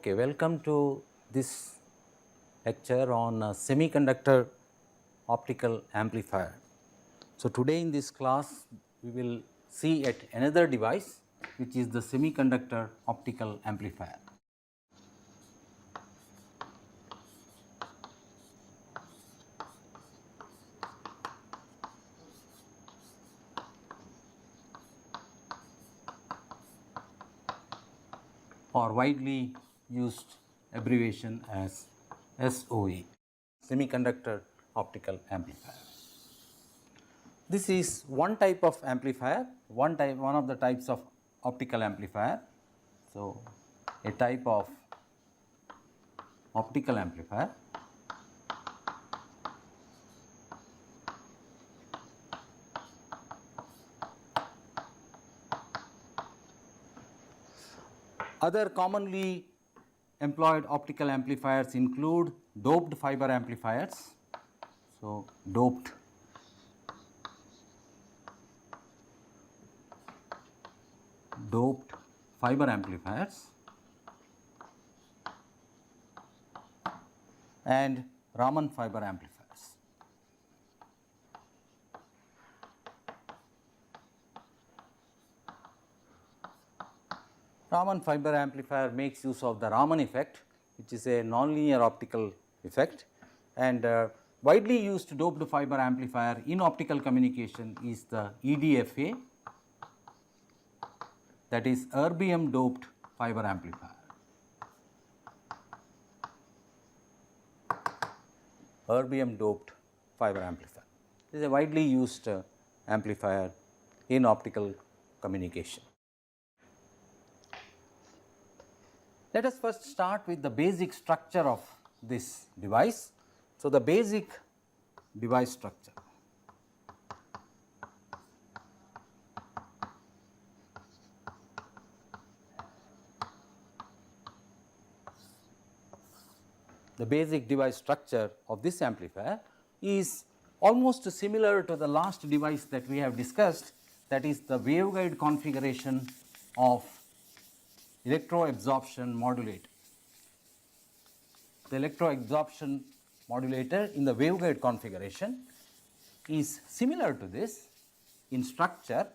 Okay, welcome to this lecture on semiconductor optical amplifier. So, today in this class we will see yet another device which is the semiconductor optical amplifier. Or widely used abbreviation as SOA, semiconductor optical amplifier. This is one type of amplifier, one of the types of optical amplifier. So, a type of optical amplifier Other commonly employed optical amplifiers include doped fiber amplifiers. So, doped fiber amplifiers and Raman fiber amplifiers. Raman fiber amplifier makes use of the Raman effect, which is a nonlinear optical effect, and widely used doped fiber amplifier in optical communication is the EDFA, that is erbium doped fiber amplifier. Erbium doped fiber amplifier. This is a widely used amplifier in optical communication. Let us first start with the basic structure of this device. So, the basic device structure. The basic device structure of this amplifier is almost similar to the last device that we have discussed, that is the waveguide configuration of electro-absorption modulator. The electro-absorption modulator in the waveguide configuration is similar to this in structure,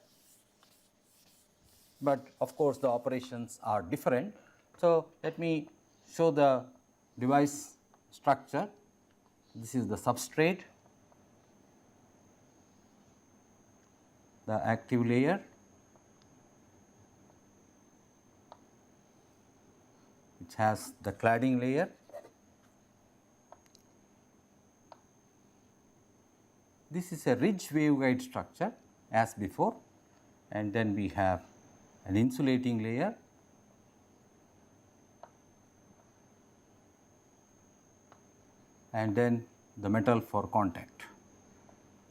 but of course, the operations are different. So, let me show the device structure. This is the substrate, the active layer, which has the cladding layer. This is a ridge waveguide structure as before, and then we have an insulating layer, and then the metal for contact.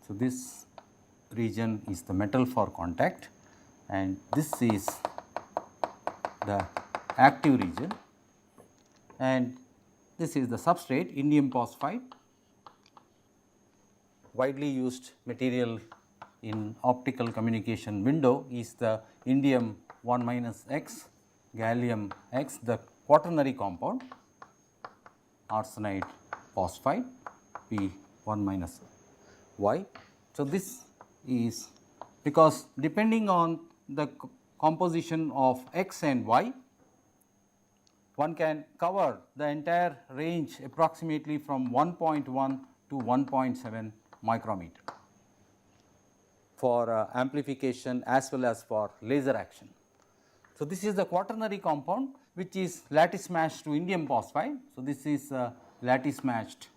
So, this region is the metal for contact, and this is the active region, and this is the substrate indium phosphide, widely used material in optical communication window is the indium 1 minus X, gallium X, the quaternary compound, arsenide phosphide P 1 minus Y. So, this is because depending on the composition of X and Y, one can cover the entire range approximately from 1.1 to 1.7 micrometer for amplification as well as for laser action. So, this is the quaternary compound which is lattice matched to indium phosphide. So, this is lattice matched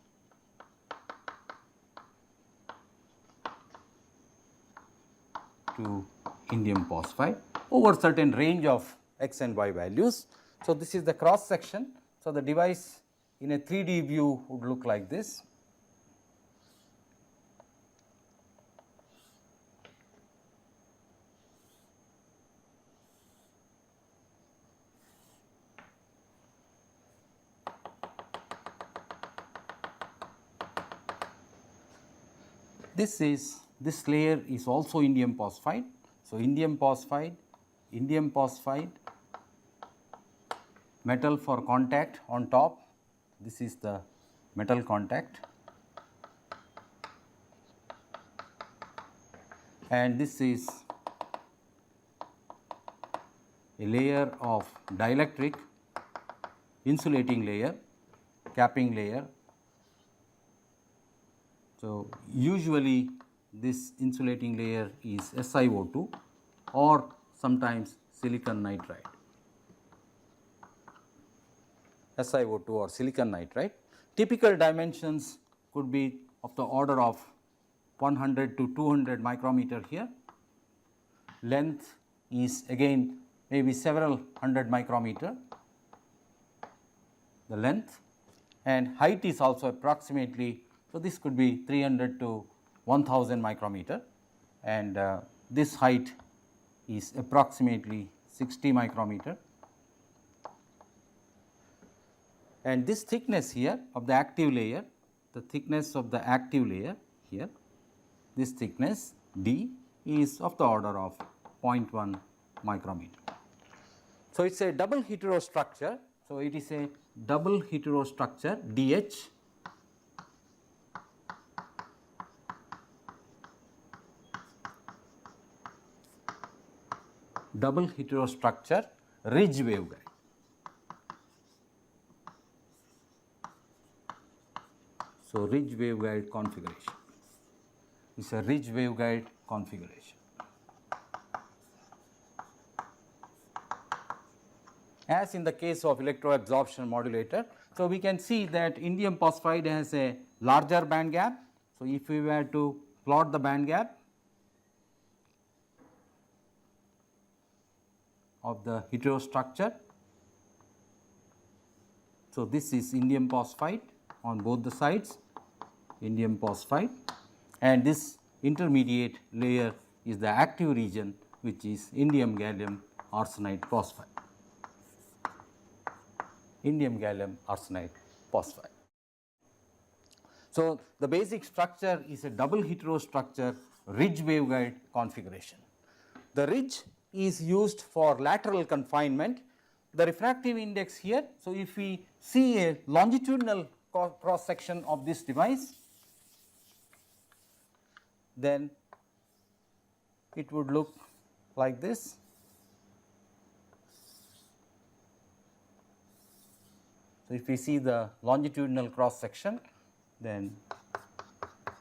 to indium phosphide over certain range of X and Y values. So, this is the cross section. So, the device in a 3D view would look like this. This layer is also indium phosphide. So, indium phosphide, metal for contact on top, this is the metal contact, and this is a layer of dielectric insulating layer, capping layer. So, usually this insulating layer is SiO2 or sometimes silicon nitride, SiO2 or silicon nitride. Typical dimensions could be of the order of 100 to 200 micrometer here. Length is again maybe several hundred micrometer, the length, and height is also approximately, so this could be 300 to 1000 micrometer, and this height is approximately 60 micrometer, and this thickness here of the active layer, the thickness of the active layer here, this thickness D is of the order of 0.1 micrometer. So, it is a double heterostructure. So, it is a double heterostructure DH, double heterostructure ridge waveguide. So, ridge waveguide configuration is a ridge waveguide configuration. As in the case of electroabsorption modulator, so we can see that indium phosphide has a larger band gap. So, if we were to plot the band gap of the heterostructure, so this is indium phosphide on both the sides, indium phosphide, and this intermediate layer is the active region, which is indium gallium arsenide phosphide, indium gallium arsenide phosphide. So, the basic structure is a double heterostructure ridge waveguide configuration. The ridge is used for lateral confinement. The refractive index here, so if we see a longitudinal cross section of this device, then it would look like this. So, if we see the longitudinal cross section, then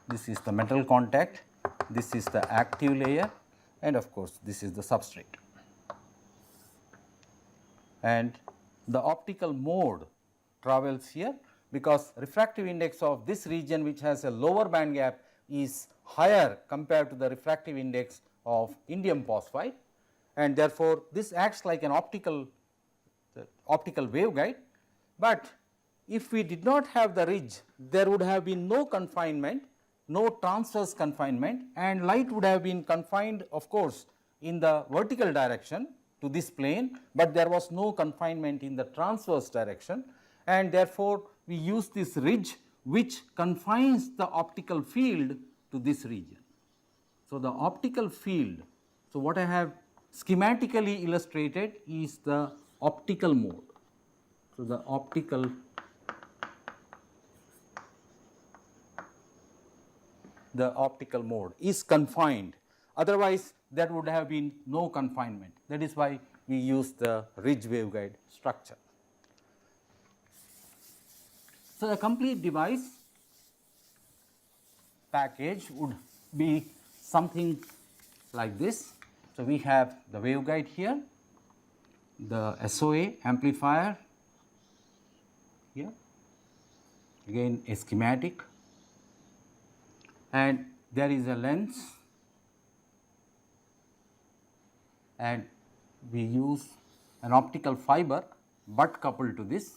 this is the metal contact, this is the active layer, and of course, this is the substrate. And the optical mode travels here, because refractive index of this region, which has a lower band gap, is higher compared to the refractive index of indium phosphide, and therefore, this acts like an optical waveguide. But if we did not have the ridge, there would have been no confinement, no transverse confinement, and light would have been confined, of course, in the vertical direction to this plane, but there was no confinement in the transverse direction, and therefore, we use this ridge which confines the optical field to this region. So, the optical field, so what I have schematically illustrated is the optical mode. So, the optical mode is confined, otherwise there would have been no confinement. That is why we use the ridge waveguide structure. So, the complete device package would be something like this. So, we have the waveguide here, the SOA amplifier here, again a schematic, and there is a lens, and we use an optical fiber butt coupled to this,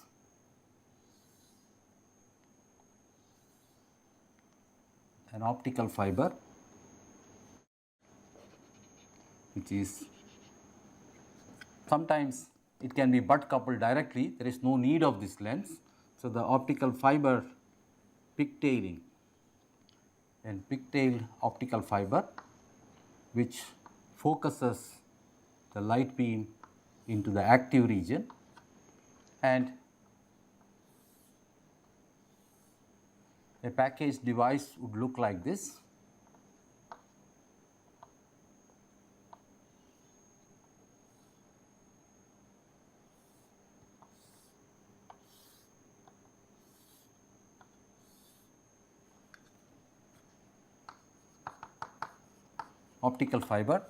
an optical fiber which is, sometimes it can be butt coupled directly, there is no need of this lens. So, the optical fiber pigtailing and pigtailed optical fiber which focuses the light beam into the active region, and a packaged device would look like this. Optical fiber,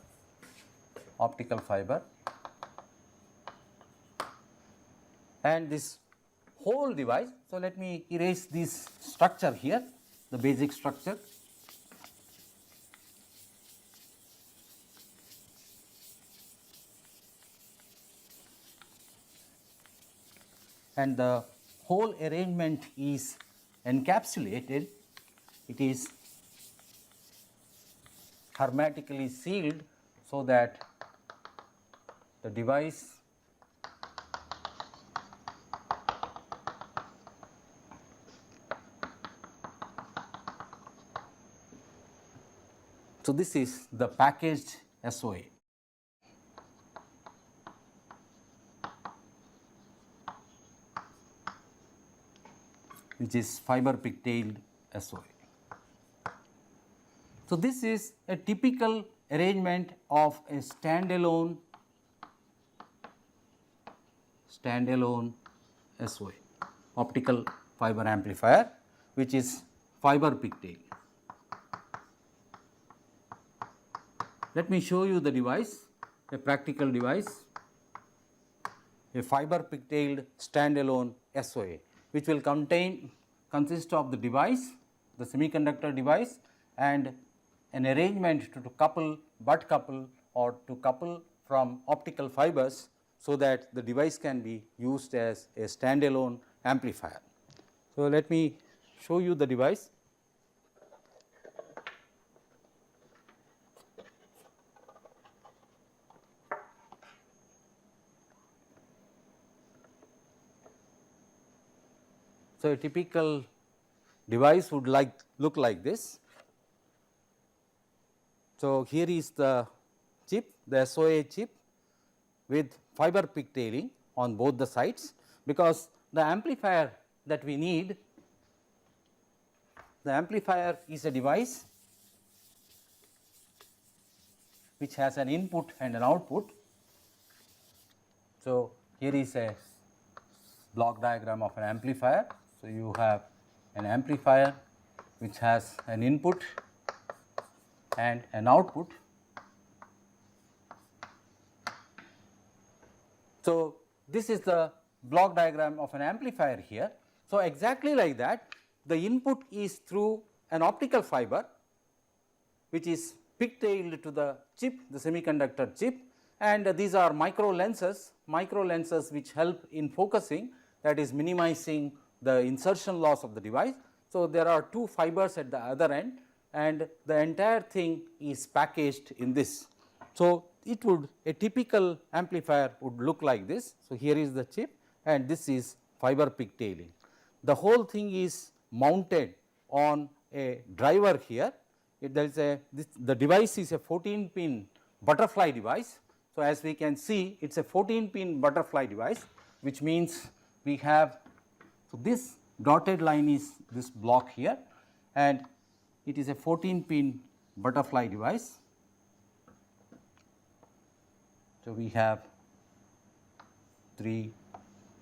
and this whole device. So, let me erase this structure here, the basic structure. And the whole arrangement is encapsulated, it is hermetically sealed, so that the device so this is the packaged SOA. Which is fiber pigtailed SOA. So, this is a typical arrangement of a standalone SOA, optical fiber amplifier, which is fiber pigtail. Let me show you the device, a practical device, a fiber pigtailed standalone SOA, which will consist of the device, the semiconductor device, and an arrangement to couple, butt couple, or to couple from optical fibers, so that the device can be used as a standalone amplifier. So, let me show you the device. So, a typical device would look like this. So, here is the chip, the SOA chip with fiber pigtailing on both the sides, because the amplifier that we need, the amplifier is a device which has an input and an output. So, here is a block diagram of an amplifier. So, you have an amplifier which has an input and an output. So, this is the block diagram of an amplifier here. So, exactly like that, the input is through an optical fiber which is pigtailed to the chip, the semiconductor chip, and these are micro lenses which help in focusing, that is minimizing the insertion loss of the device. So, there are two fibers at the other end, and the entire thing is packaged in this. So, it would, a typical amplifier would look like this. So, here is the chip and this is fiber pigtailing. The whole thing is mounted on a driver here. There is the device is a 14-pin butterfly device. So, as we can see, it is a 14-pin butterfly device, which means we have, so this dotted line is this block here, and it is a 14-pin butterfly device. So, we have 3,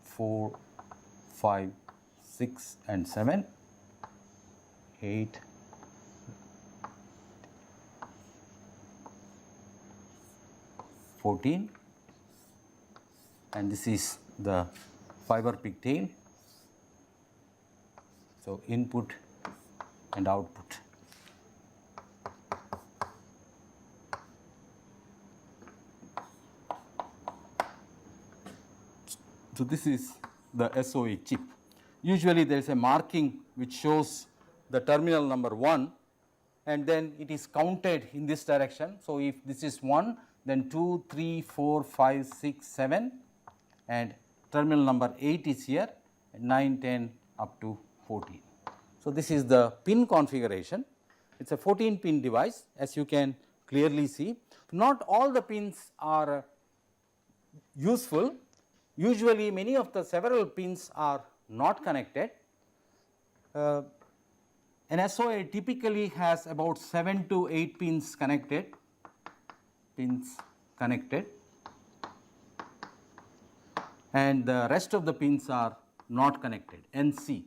4, 5, 6 and 7, 8, 14, and this is the fiber pigtail. So, input and output. So, this is the SOA chip. Usually there is a marking which shows the terminal number 1, and then it is counted in this direction. So, if this is 1, then 2, 3, 4, 5, 6, 7, and terminal number 8 is here, 9, 10 up to 14. So, this is the pin configuration. It is a 14-pin device, as you can clearly see. Not all the pins are useful. usually many of the several pins are not connected. An SOA typically has about 7 to 8 pins connected, and the rest of the pins are not connected, NC,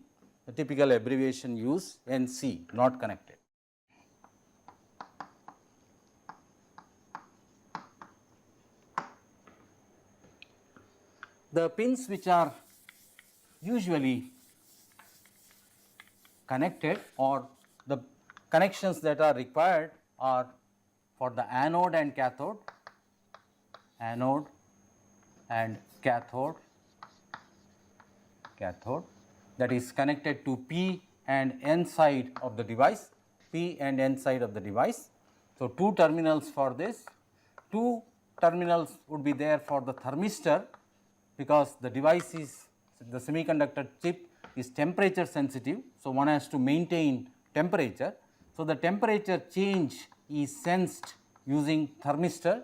the typical abbreviation used, NC, not connected. The pins which are usually connected, or the connections that are required, are for the anode and cathode, that is connected to P and N side of the device, So, 2 terminals for this, 2 terminals would be there for the thermistor, because the device is, the semiconductor chip is temperature sensitive. So, one has to maintain temperature. So, the temperature change is sensed using thermistor,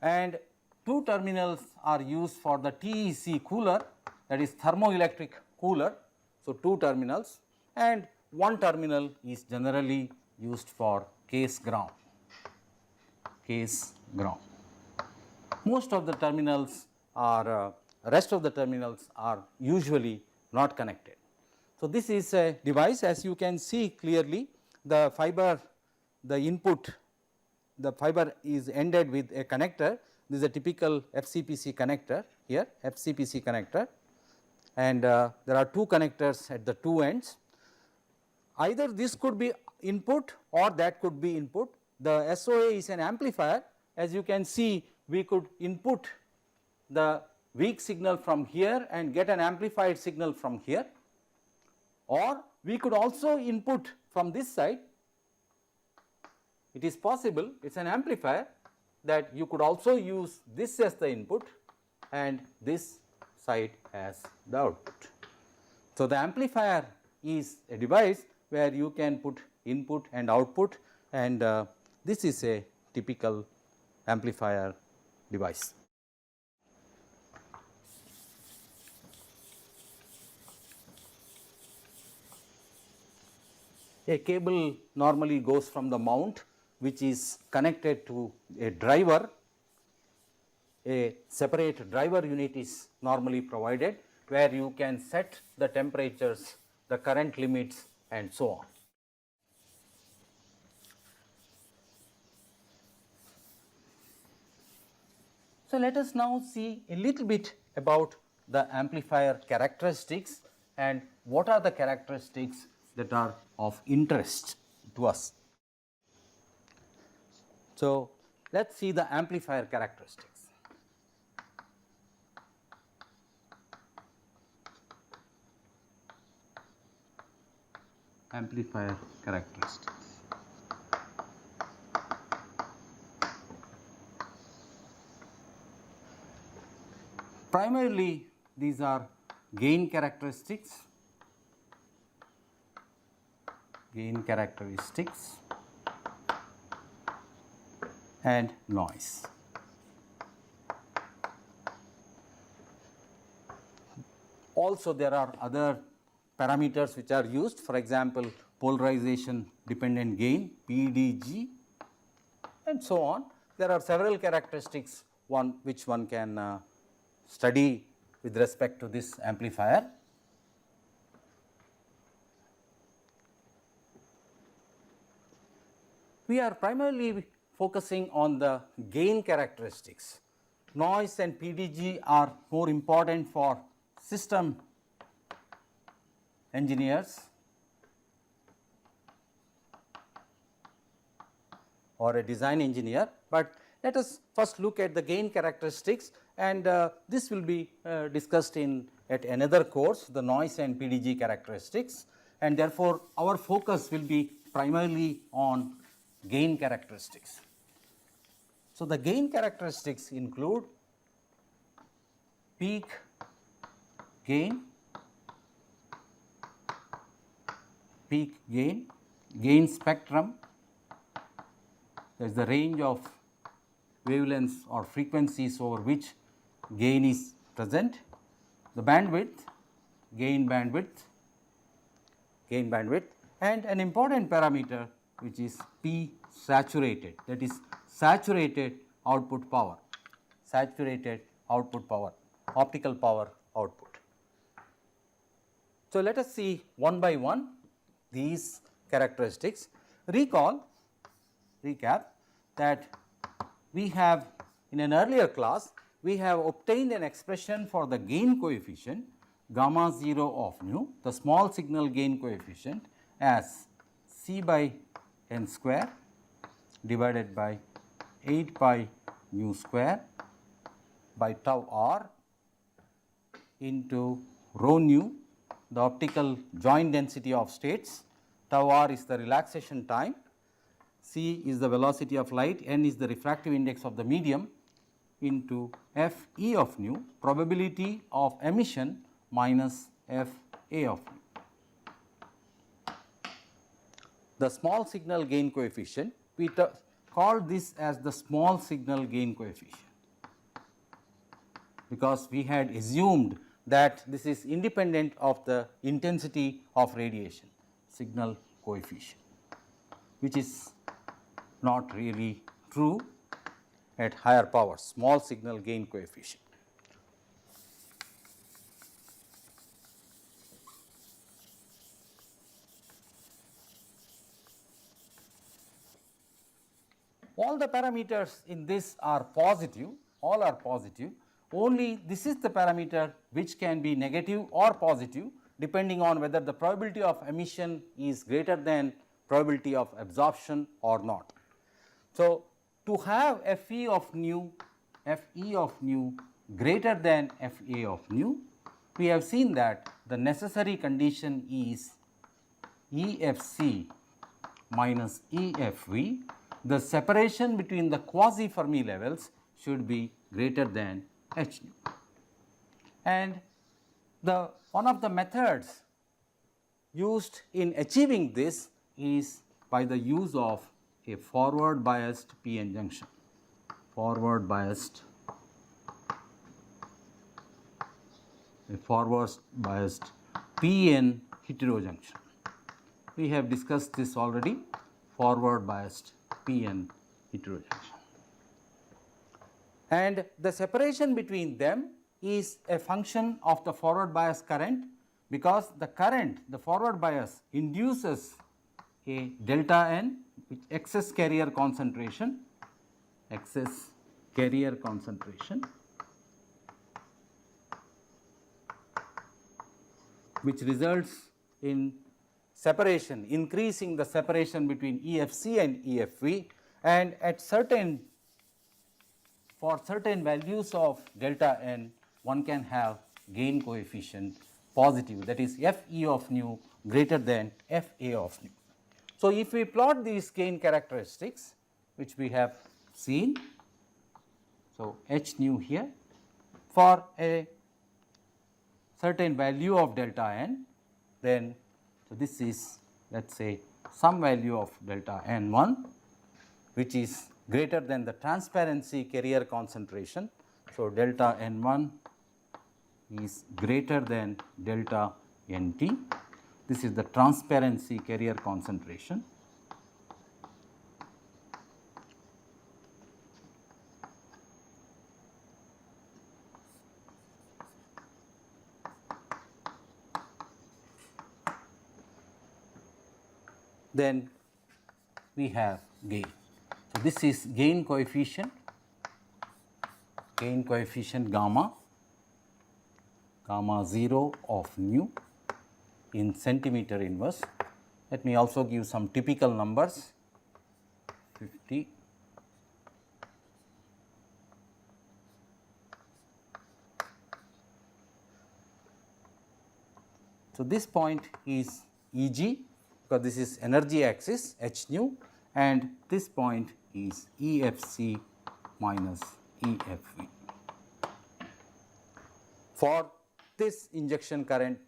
and 2 terminals are used for the TEC cooler, that is thermoelectric cooler. So, 2 terminals, and 1 terminal is generally used for case ground. Most of the terminals are, rest of the terminals are usually not connected. So, this is a device, as you can see clearly, the fiber, the input, the fiber is ended with a connector. This is a typical FCPC connector here, and there are 2 connectors at the 2 ends. Either this could be input or that could be input. The SOA is an amplifier. As you can see, we could input the weak signal from here and get an amplified signal from here, or we could also input from this side. It is possible, it is an amplifier, that you could also use this as the input and this side as the output. So, the amplifier is a device where you can put input and output, and this is a typical amplifier device. A cable normally goes from the mount, which is connected to a driver. A separate driver unit is normally provided, where you can set the temperatures, the current limits, and so on. So, let us now see a little bit about the amplifier characteristics and what are the characteristics that are of interest to us. So, let us see the amplifier characteristics. Amplifier characteristics. Primarily, these are gain characteristics, and noise. Also, there are other parameters which are used, for example, polarization dependent gain, PDG, and so on. There are several characteristics which one can study with respect to this amplifier. We are primarily focusing on the gain characteristics. Noise and PDG are more important for system engineers or a design engineer, but let us first look at the gain characteristics, and this will be discussed at another course, the noise and PDG characteristics, and therefore, our focus will be primarily on gain characteristics. So, the gain characteristics include peak gain, gain spectrum, that is the range of wavelengths or frequencies over which gain is present, the bandwidth, gain bandwidth, and an important parameter which is P saturated, that is saturated output power, optical power output. So, let us see one by one these characteristics. Recap that we have in an earlier class, we have obtained an expression for the gain coefficient gamma 0 of nu, the small signal gain coefficient, as C by n square divided by 8 pi nu square by tau r into rho nu, the optical joint density of states, tau r is the relaxation time, c is the velocity of light, n is the refractive index of the medium, into f e of nu, probability of emission minus f a of nu. The small signal gain coefficient, we call this as the small signal gain coefficient, because we had assumed that this is independent of the intensity of radiation, signal coefficient, which is not really true at higher power, small signal gain coefficient. All the parameters in this are positive, all are positive, only this is the parameter which can be negative or positive depending on whether the probability of emission is greater than probability of absorption or not. So, to have Fe of nu greater than Fa of nu, we have seen that the necessary condition is EFC minus EFV, the separation between the quasi Fermi levels should be greater than h nu. And one of the methods used in achieving this is by the use of a forward biased p-n junction, p-n heterojunction. We have discussed this already, forward biased p-n heterojunction. And the separation between them is a function of the forward bias current, because the current, the forward bias induces a delta n, which excess carrier concentration, which results in separation, increasing the separation between EFC and EFV, and at for certain values of delta n, one can have gain coefficient positive, that is Fe of nu greater than Fa of nu. So, if we plot these gain characteristics which we have seen, so h nu here for a certain value of delta n, then so this is, let us say, some value of delta n1 which is greater than the transparency carrier concentration. So, delta n1 is greater than delta nt. This is the transparency carrier concentration. Then we have gain. So, this is gain coefficient gamma 0 of nu in centimeter inverse. Let me also give some typical numbers, 50, so this point is Eg, because this is energy axis h nu, and this point is EFC minus EFV. For this injection current,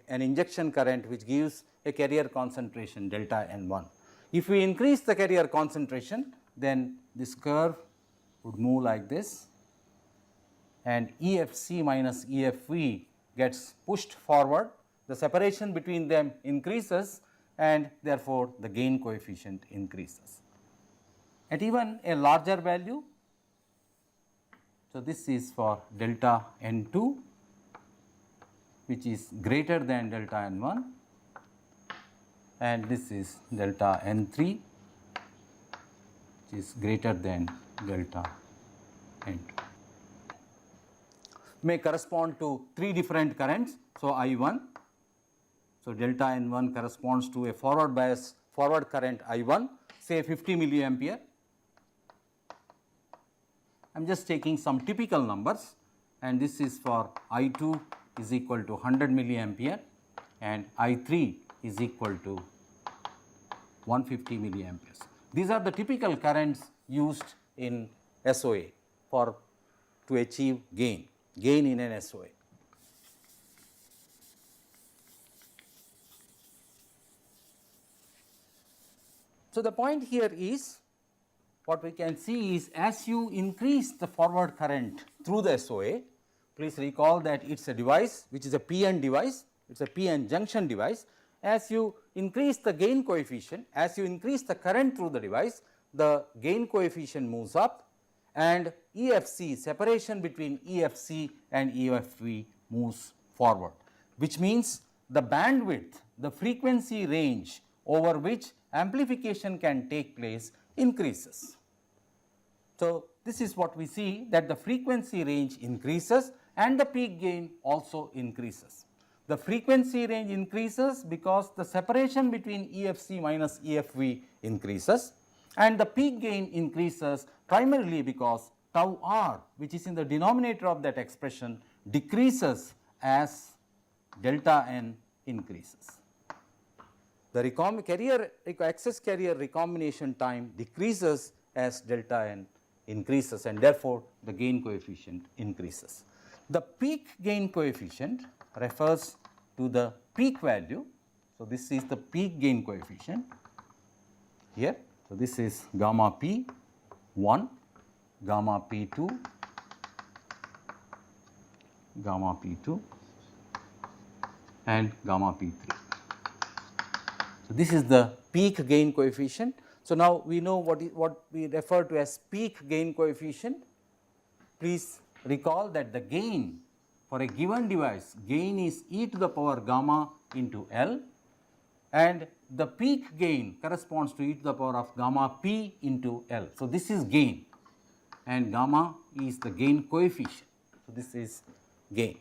an injection current which gives a carrier concentration delta n1. If we increase the carrier concentration, then this curve would move like this, and EFC minus EFV gets pushed forward, the separation between them increases and therefore, the gain coefficient increases. At even a larger value, so this is for delta N2 which is greater than delta N1, and this is delta N3 which is greater than delta N2. May correspond to 3 different currents. So, I1, so delta N1 corresponds to a forward bias forward current I1, say 50 milliampere. I am just taking some typical numbers, and this is for I2 is equal to 100 milliampere and I3 is equal to 150 milliamperes. These are the typical currents used in SOA for to achieve gain in an SOA. So, the point here is, what we can see is, as you increase the forward current through the SOA, please recall that it is a device which is a PN device, it is a PN junction device. As you increase the gain coefficient, as you increase the current through the device, the gain coefficient moves up, and EFC, separation between EFC and EFV moves forward, which means the bandwidth, the frequency range over which amplification can take place increases. So, this is what we see, that the frequency range increases and the peak gain also increases. The frequency range increases because the separation between EFC minus EFV increases, and the peak gain increases primarily because tau r, which is in the denominator of that expression, decreases as delta n increases. The excess carrier recombination time decreases as delta n increases, and therefore, the gain coefficient increases. The peak gain coefficient refers to the peak value. So, this is the peak gain coefficient here. So, this is gamma p 1, gamma p 2, gamma p 2 and gamma p 3. So, this is the peak gain coefficient. So, now we know what we refer to as peak gain coefficient. Please recall that the gain for a given device, gain is e to the power gamma into L, and the peak gain corresponds to e to the power of gamma p into L. So, this is gain, and gamma is the gain coefficient. So, this is gain.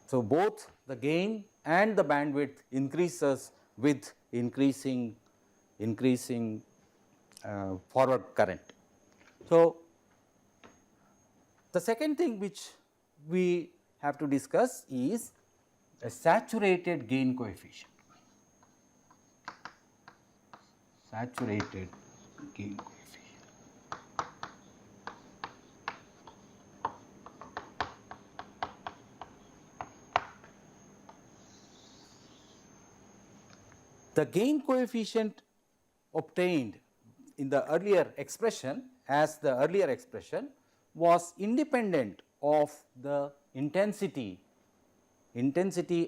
So, both the gain and the bandwidth increases with increasing forward current. So, the second thing which we have to discuss is a saturated gain coefficient. Saturated gain coefficient. The gain coefficient obtained in the earlier expression, as the earlier expression, was independent of the intensity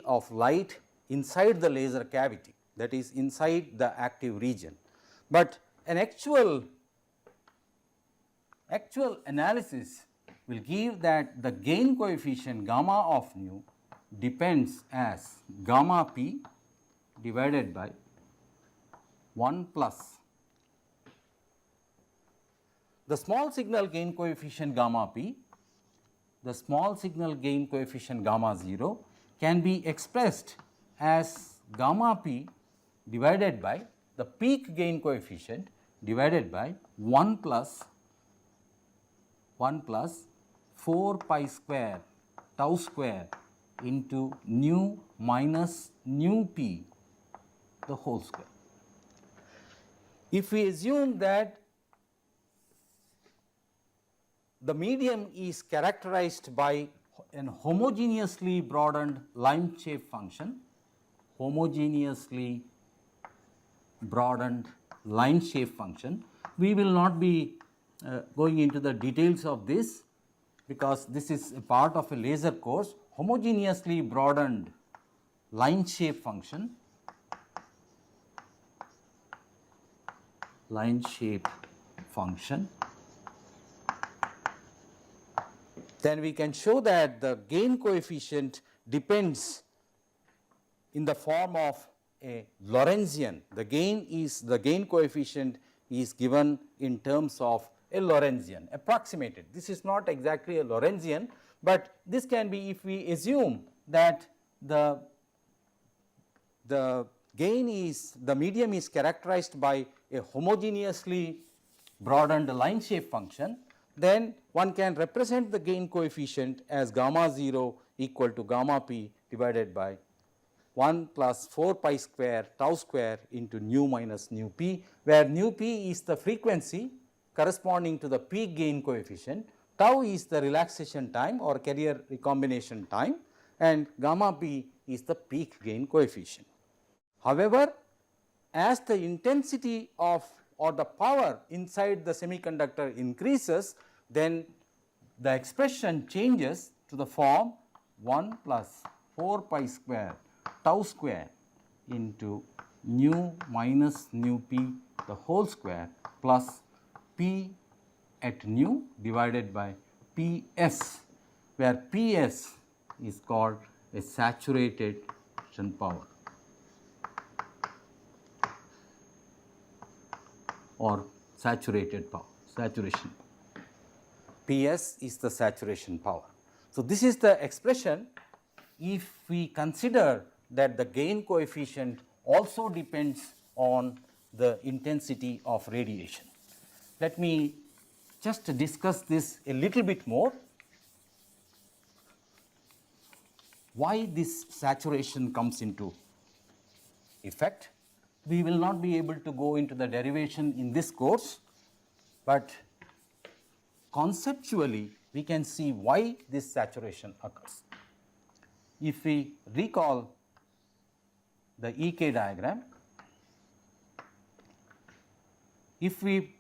of light inside the laser cavity, that is inside the active region. But an actual analysis will give that the gain coefficient gamma of nu depends as gamma p divided by 1 plus the small signal gain coefficient gamma p, the small signal gain coefficient gamma 0 can be expressed as gamma p divided by the peak gain coefficient divided by 1 plus 4 pi square tau square into nu minus nu p the whole square. If we assume that the medium is characterized by an homogeneously broadened line shape function, we will not be going into the details of this, because this is a part of a laser course, homogeneously broadened line shape function, then we can show that the gain coefficient depends in the form of a Lorentzian. The gain coefficient is given in terms of a Lorentzian, approximated. This is not exactly a Lorentzian, but this can be if we assume that the medium is characterized by a homogeneously broadened line shape function, then one can represent the gain coefficient as gamma 0 equal to gamma p divided by 1 plus 4 pi square tau square into nu minus nu p, where nu p is the frequency corresponding to the peak gain coefficient, tau is the relaxation time or carrier recombination time, and gamma p is the peak gain coefficient. However, as the intensity of or the power inside the semiconductor increases, then the expression changes to the form 1 plus 4 pi square tau square into nu minus nu p the whole square plus p at nu divided by Ps, where Ps is called a saturation power or saturated power, saturation. Ps is the saturation power. So, this is the expression if we consider that the gain coefficient also depends on the intensity of radiation. Let me just discuss this a little bit more. Why this saturation comes into effect? We will not be able to go into the derivation in this course, but conceptually we can see why this saturation occurs. If we recall the EK diagram, if we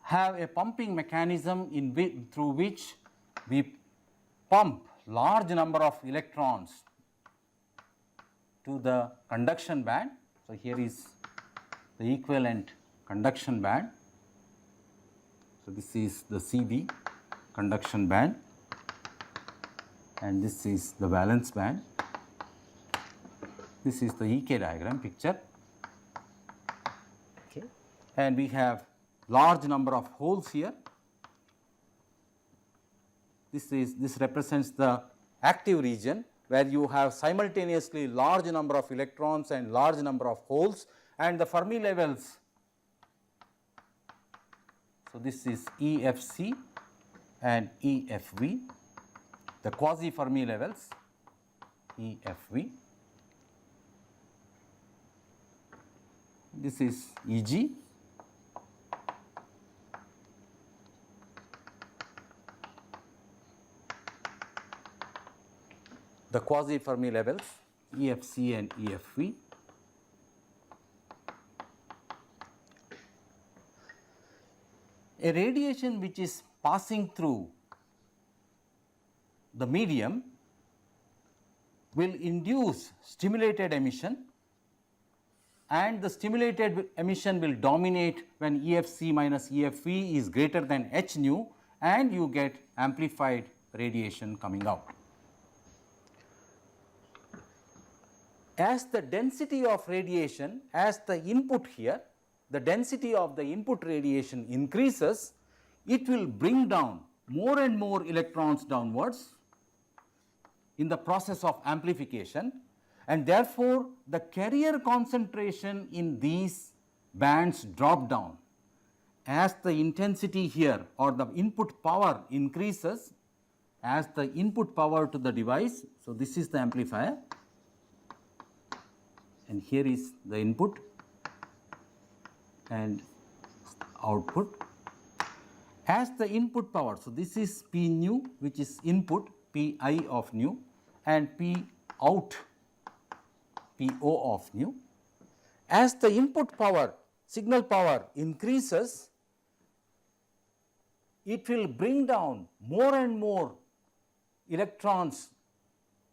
have a pumping mechanism through which we pump large number of electrons to the conduction band, so here is the equivalent conduction band. So, this is the CD conduction band and this is the valence band. This is the EK diagram picture, okay. And we have large number of holes here. This represents the active region where you have simultaneously large number of electrons and large number of holes, and the Fermi levels. So, this is EFC and EFV, the quasi Fermi levels EFV. This is EG. The quasi Fermi levels EFC and EFV. A radiation which is passing through the medium will induce stimulated emission, and the stimulated emission will dominate when EFC minus EFV is greater than h nu, and you get amplified radiation coming out. As the density of radiation, as the input here, the density of the input radiation increases, it will bring down more and more electrons downwards in the process of amplification, and therefore, the carrier concentration in these bands drop down. As the intensity here or the input power increases, as the input power to the device, so this is the amplifier and here is the input and output. As the input power, so this is P nu which is input Pi of nu and P out Po of nu. As the input power, signal power increases, it will bring down more and more electrons,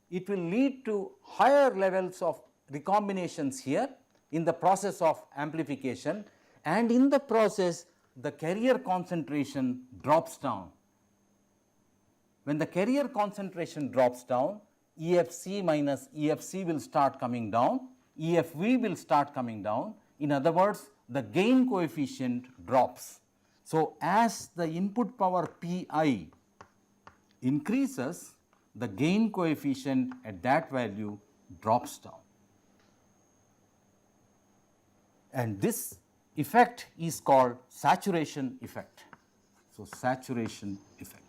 it will lead to higher levels of recombinations here in the process of amplification, and in the process the carrier concentration drops down. When the carrier concentration drops down, EFC minus EFC will start coming down, EFV will start coming down. In other words, the gain coefficient drops. So, as the input power Pi increases, the gain coefficient at that value drops down. And this effect is called saturation effect. So, saturation effect.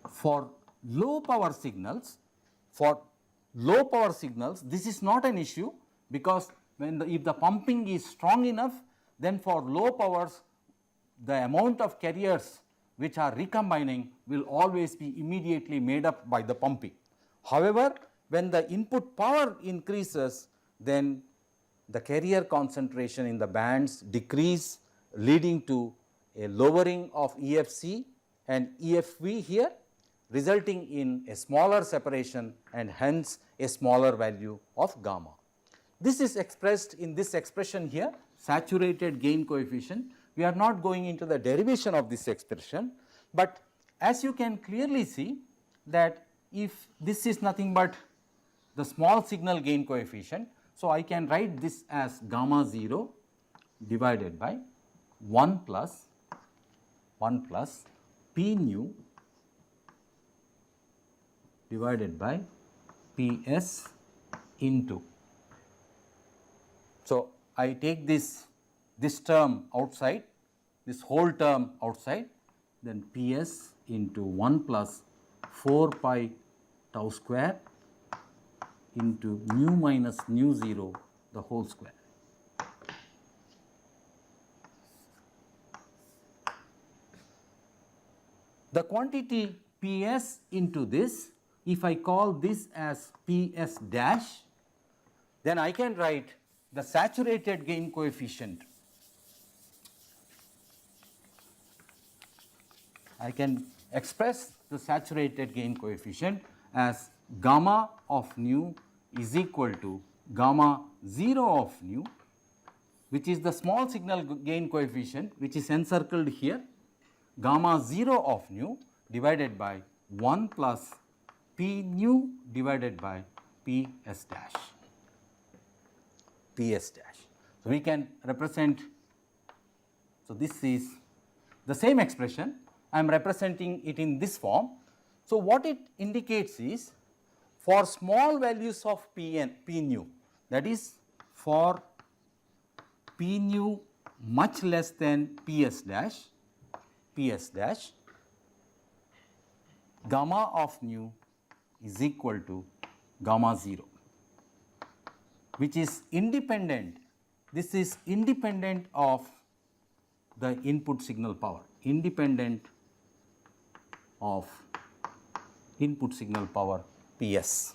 For low power signals, this is not an issue, because when if the pumping is strong enough, then for low powers the amount of carriers which are recombining will always be immediately made up by the pumping. However, when the input power increases, then the carrier concentration in the bands decrease, leading to a lowering of EFC and EFV here, resulting in a smaller separation and hence a smaller value of gamma. This is expressed in this expression here, saturated gain coefficient. We are not going into the derivation of this expression, but as you can clearly see that if this is nothing but the small signal gain coefficient, so I can write this as gamma 0 divided by 1 plus P nu divided by Ps into. So, I take this term outside, this whole term outside, then Ps into 1 plus 4 pi tau square into nu minus nu 0 the whole square. The quantity Ps into this, if I call this as Ps dash, then I can write the saturated gain coefficient. I can express the saturated gain coefficient as gamma of nu is equal to gamma 0 of nu, which is the small signal gain coefficient which is encircled here, gamma 0 of nu divided by 1 plus P nu divided by Ps dash. Ps dash. So, we can represent, so this is the same expression, I am representing it in this form. So, what it indicates is for small values of P nu, that is for P nu much less than Ps dash, gamma of nu is equal to gamma 0, which is independent, this is independent of the input signal power, independent of input signal power Ps.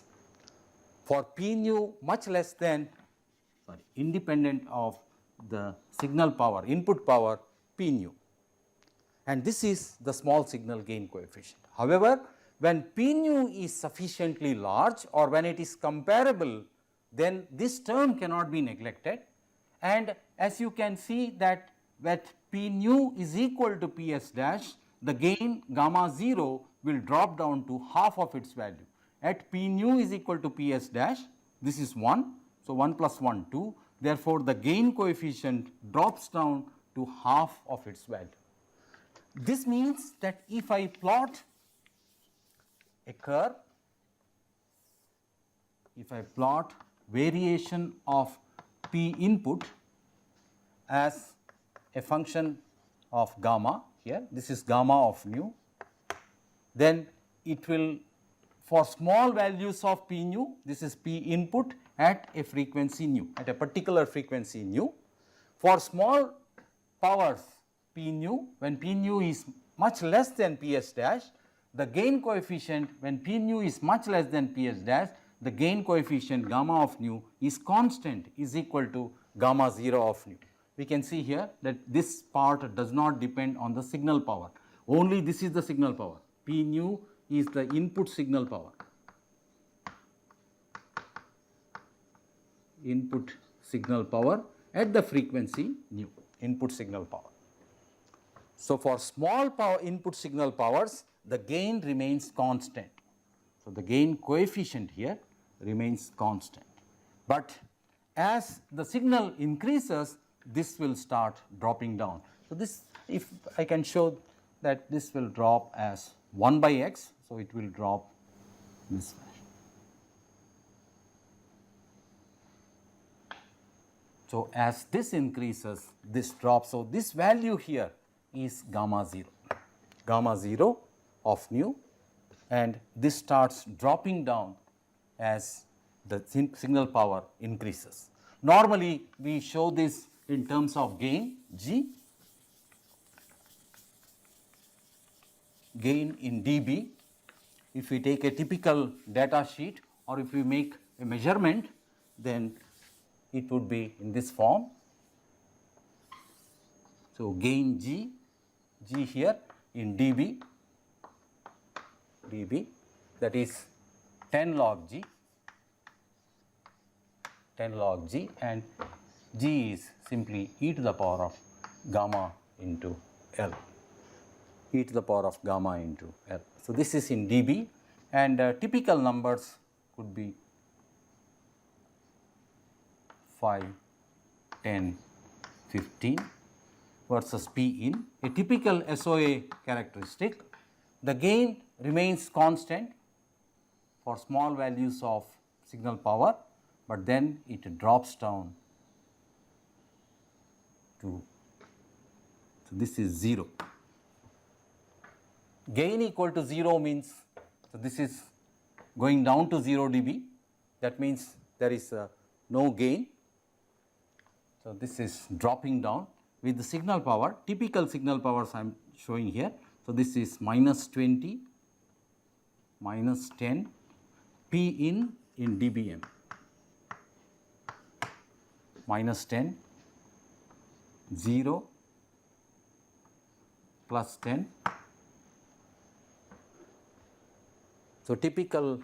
For P nu much less than, independent of the signal power, input power P nu, and this is the small signal gain coefficient. However, when P nu is sufficiently large or when it is comparable, then this term cannot be neglected, and as you can see that when P nu is equal to Ps dash, the gain gamma 0 will drop down to half of its value. At P nu is equal to Ps dash, this is 1, so 1 plus 1 2, therefore, the gain coefficient drops down to half of its value. This means that if I plot a curve, if I plot variation of P input as a function of gamma here, this is gamma of nu, then it will, for small values of P nu, this is P input at a frequency nu, at a particular frequency nu. For small powers P nu, when P nu is much less than Ps dash, the gain coefficient, when P nu is much less than Ps dash, the gain coefficient gamma of nu is constant, is equal to gamma 0 of nu. We can see here that this part does not depend on the signal power. only this is the signal power. P nu is the input signal power. Input signal power at the frequency nu, input signal power. So, for small power input signal powers, the gain remains constant. So, the gain coefficient here remains constant, but as the signal increases, this will start dropping down. So, this, if I can show that this will drop as 1 by x, so it will drop this way. So, as this increases, this drops. So, this value here is gamma 0 of nu, and this starts dropping down as the signal power increases. Normally, we show this in terms of gain G, gain in dB. If we take a typical data sheet or if we make a measurement, then it would be in this form. So, gain G here in dB, that is 10 log G, and G is simply e to the power of gamma into L, e to the power of gamma into L. So, this is in dB, and typical numbers could be 5, 10, 15 versus P in. A typical SOA characteristic, the gain remains constant for small values of signal power, but then it drops down to, so this is 0. Gain equal to 0 means, so this is going down to 0 dB, that means there is no gain. So, this is dropping down with the signal power, typical signal powers I am showing here. So, this is minus 20, minus 10, P in dBm, minus 10, 0, plus 10. So, typical,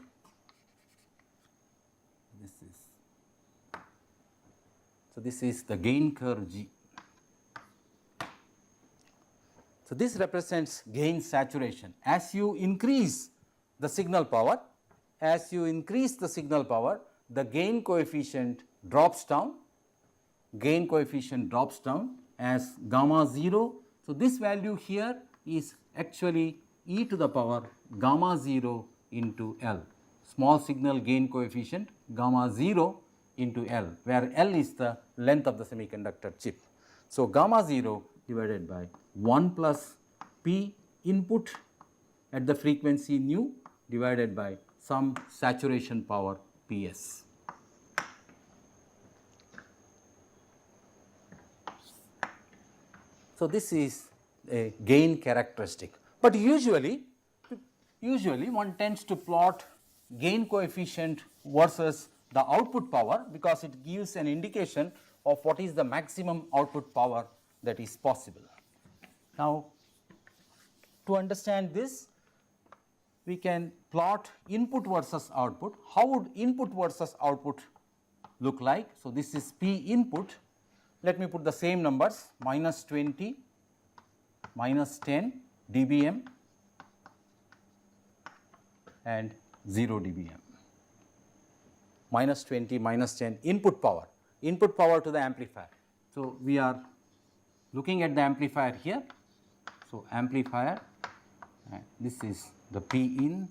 this is the gain curve G. So, this represents gain saturation. As you increase the signal power, the gain coefficient drops down, as gamma 0. So, this value here is actually e to the power gamma 0 into L, small signal gain coefficient gamma 0 into L, where L is the length of the semiconductor chip. So, gamma 0 divided by 1 plus P input at the frequency nu divided by some saturation power Ps. So, this is a gain characteristic, but usually one tends to plot gain coefficient versus the output power, because it gives an indication of what is the maximum output power that is possible. Now, to understand this, we can plot input versus output. How would input versus output look like? So, this is P input. Let me put the same numbers, minus 20, minus 10 dBm and 0 dBm. Minus 20, minus 10 input power to the amplifier. So, we are looking at the amplifier here. So, amplifier, and this is the P in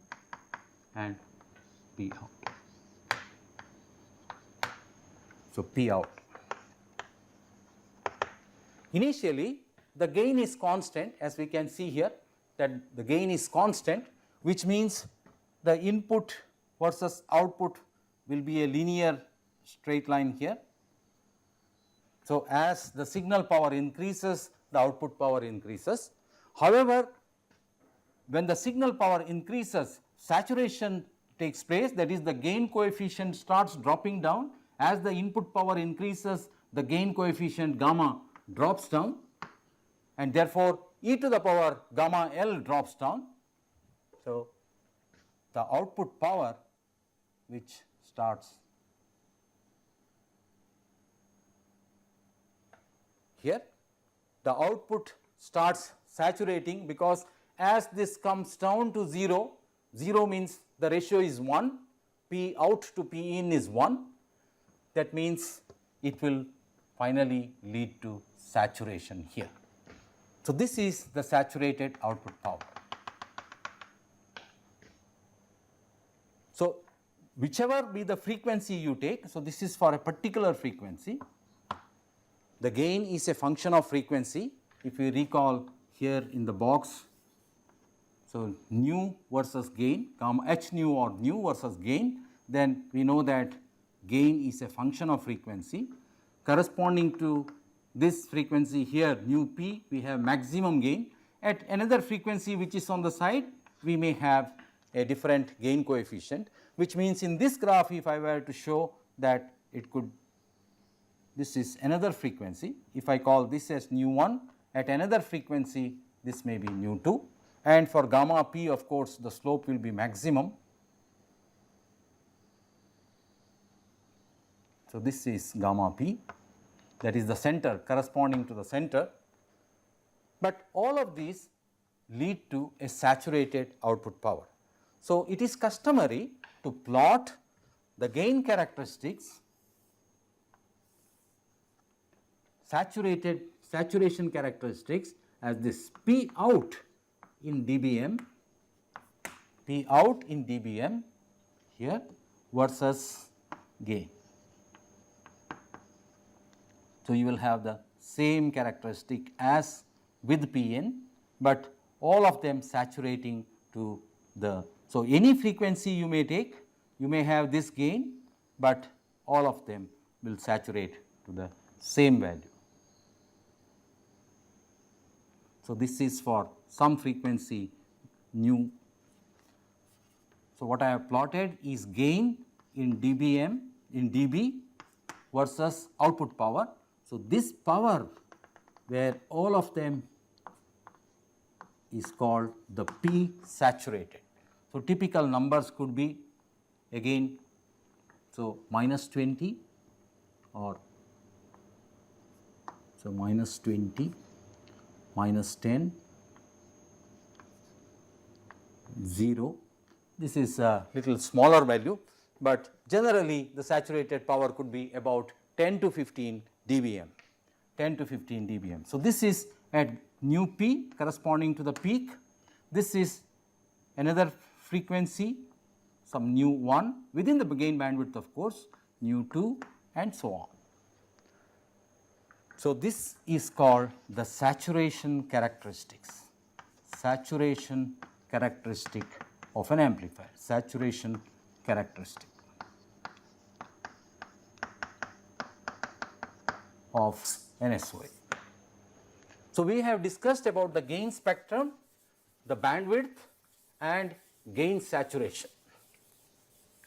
and P out. So, P out. Initially, the gain is constant, as we can see here, that the gain is constant, which means the input versus output will be a linear straight line here. So, as the signal power increases, the output power increases. However, when the signal power increases, saturation takes place, that is, the gain coefficient starts dropping down. As the input power increases, the gain coefficient gamma drops down, and therefore, e to the power gamma L drops down. So, the output power which starts here, the output starts saturating, because as this comes down to 0, 0 means the ratio is 1, P out to P in is 1, that means it will finally lead to saturation here. So, this is the saturated output power. So, whichever be the frequency you take, so this is for a particular frequency, the gain is a function of frequency. If you recall here in the box, so nu versus gain, h nu or nu versus gain, then we know that gain is a function of frequency. Corresponding to this frequency here nu p, we have maximum gain. At another frequency which is on the side, we may have a different gain coefficient, which means in this graph, if I were to show that it could, this is another frequency, if I call this as nu 1, at another frequency this may be nu 2, and for gamma p, of course, the slope will be maximum. So, this is gamma p, that is the center, corresponding to the center, but all of these lead to a saturated output power. So, it is customary to plot the gain characteristics, saturation characteristics, as this P out in dBm, P out in dBm here versus gain. So, you will have the same characteristic as with Pn, but all of them saturating to the, so any frequency you may take, you may have this gain, but all of them will saturate to the same value. So, this is for some frequency nu. So, what I have plotted is gain in dBm in dB versus output power. So, this power where all of them is called the P saturated. So, typical numbers could be again, so minus 20 or so minus 20, minus 10, 0. This is a little smaller value, but generally the saturated power could be about 10 to 15 dBm, 10 to 15 dBm. So, this is at nu p corresponding to the peak. This is another frequency, some nu 1 within the gain bandwidth, of course, nu 2 and so on. So, this is called the saturation characteristics, saturation characteristic of an amplifier, saturation characteristic of an SOA. So, we have discussed about the gain spectrum, the bandwidth and gain saturation,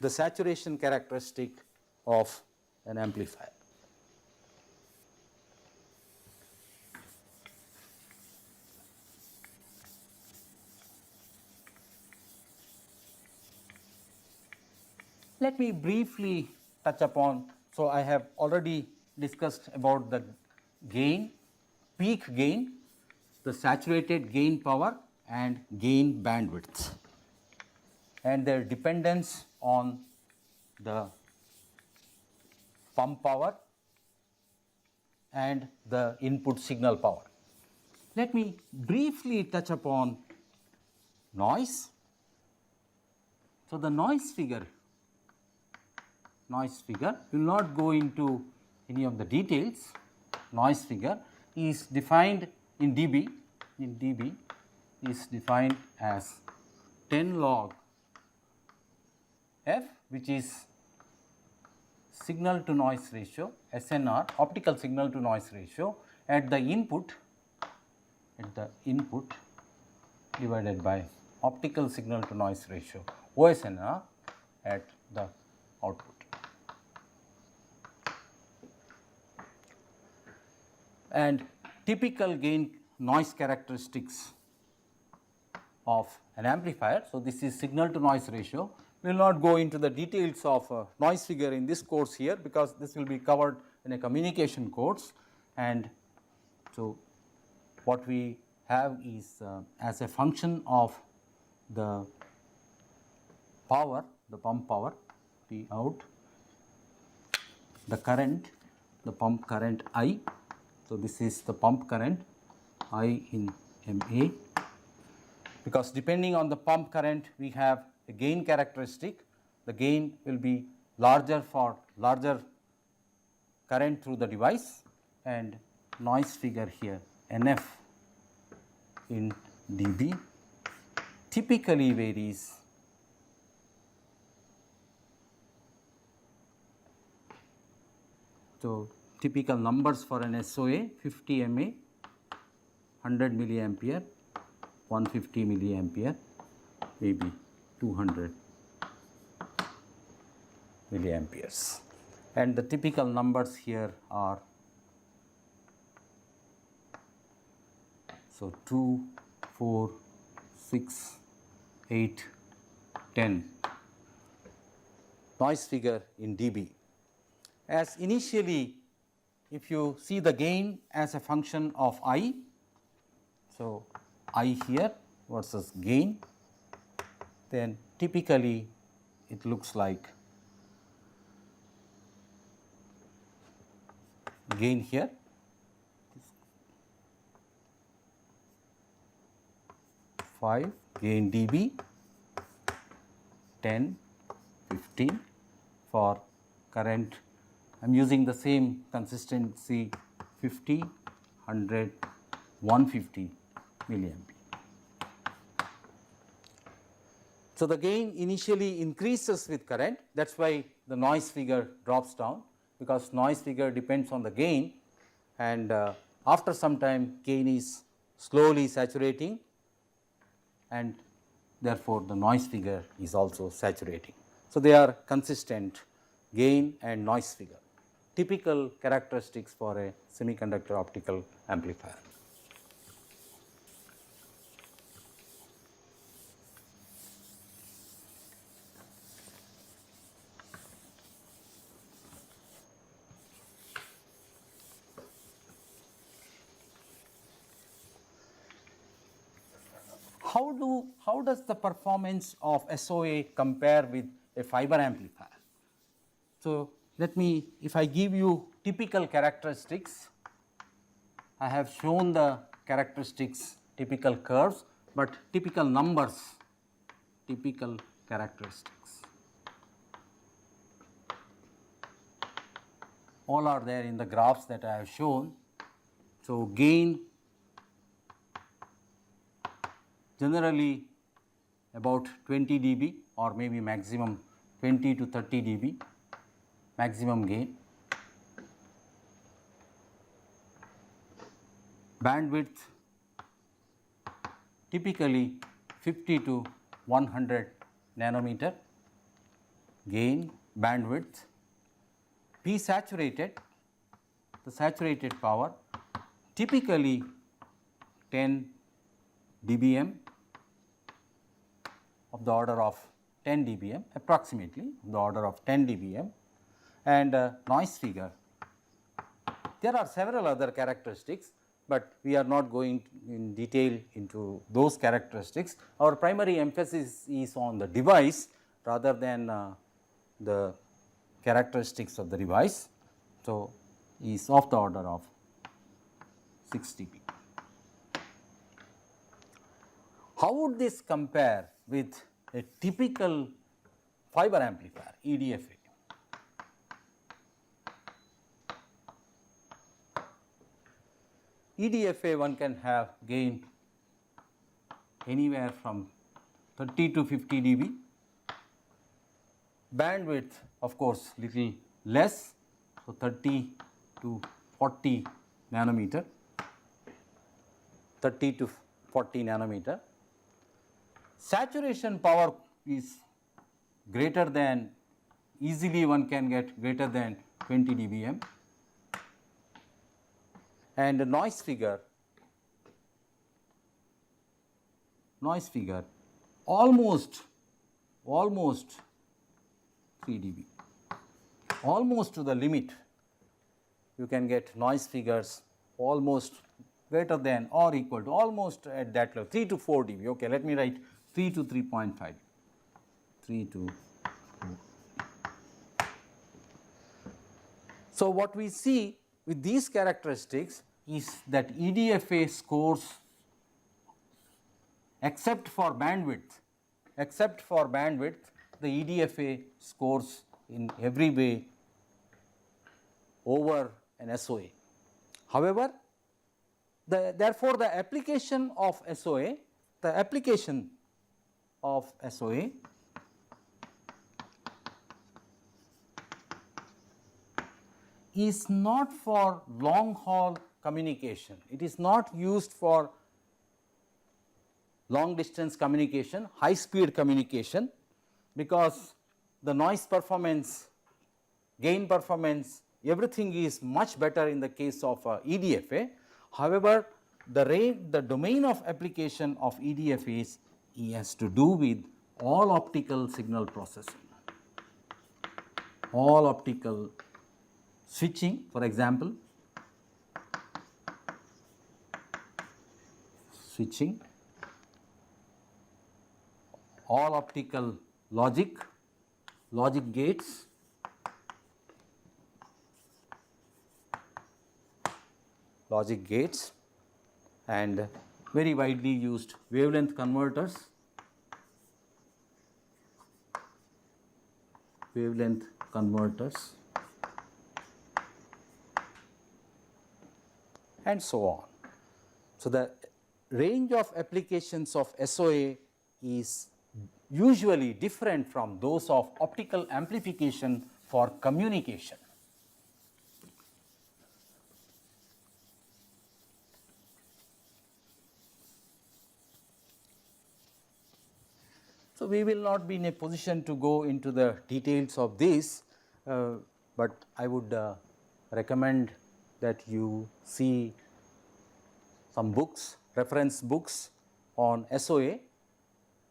the saturation characteristic of an amplifier. Let me briefly touch upon, so I have already discussed about the gain, peak gain, the saturated gain power and gain bandwidth and their dependence on the pump power and the input signal power. Let me briefly touch upon noise. So, the noise figure will not go into any of the details. Noise figure is defined in dB, is defined as 10 log f, which is signal to noise ratio, SNR, optical signal to noise ratio at the input divided by optical signal to noise ratio, OSNR, at the output. And typical gain noise characteristics of an amplifier. So, this is signal to noise ratio. We will not go into the details of noise figure in this course here, because this will be covered in a communication course. And so, what we have is as a function of the power, the pump power P out, the current, the pump current I. So, this is the pump current I in MA, because depending on the pump current we have a gain characteristic. The gain will be larger for larger current through the device, and noise figure here NF in dB typically varies so typical numbers for an SOA 50 mA, 100 milliampere, 150 milliampere, maybe 200 milliamperes, and the typical numbers here are so 2, 4, 6, 8, 10 noise figure in dB. As initially, if you see the gain as a function of I, so I here versus gain, then typically it looks like gain here five, gain dB 10, 15 for current. I am using the same consistency 50, 100, 150 milliampere. So, the gain initially increases with current, that is why the noise figure drops down, because noise figure depends on the gain, and after some time gain is slowly saturating, and therefore, the noise figure is also saturating. So, they are consistent, gain and noise figure, typical characteristics for a semiconductor optical amplifier. How does the performance of SOA compare with a fiber amplifier? So, let me, if I give you typical characteristics, I have shown the characteristics, typical curves, but typical numbers, typical characteristics, all are there in the graphs that I have shown. So, gain generally about 20 dB or maybe maximum 20 to 30 dB maximum gain. Bandwidth typically 50 to 100 nanometer gain bandwidth. P saturated, the saturated power typically 10 dBm, of the order of 10 dBm, approximately of the order of 10 dBm, and noise figure. There are several other characteristics, but we are not going in detail into those characteristics. Our primary emphasis is on the device rather than the characteristics of the device. So, is of the order of 6 dB. How would this compare with a typical fiber amplifier, EDFA? EDFA one can have gain anywhere from 30 to 50 dB, bandwidth of course little less, so 30 to 40 nanometer, 30 to 40 nanometer. Saturation power is greater than, easily one can get greater than 20 dBm, and the noise figure noise figure almost 3 dB, almost to the limit. You can get noise figures almost greater than or equal to, almost at that level, 3 to 4 dB. Okay, let me write 3 to 3.5, 3 to 4. So, what we see with these characteristics is that EDFA scores, except for bandwidth, the EDFA scores in every way over an SOA. However, therefore, the application of SOA is not for long haul communication. It is not used for long distance communication, high speed communication, because the noise performance, gain performance, everything is much better in the case of EDFA. However, the domain of application of EDFA has to do with all optical signal processing, all optical switching, for example, switching, all optical logic gates, and very widely used wavelength converters, and so on. So, the range of applications of SOA is usually different from those of optical amplification for communication. So, we will not be in a position to go into the details of this, but I would recommend that you see some books, reference books on SOA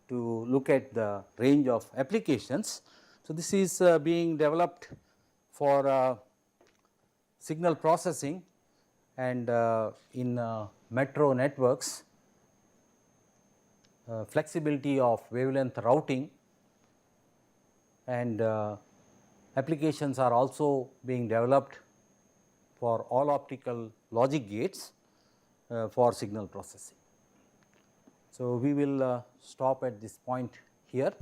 to look at the range of applications. So, this is being developed for signal processing and in metro networks, flexibility of wavelength routing, and applications are also being developed for all optical logic gates for signal processing. So, we will stop at this point here.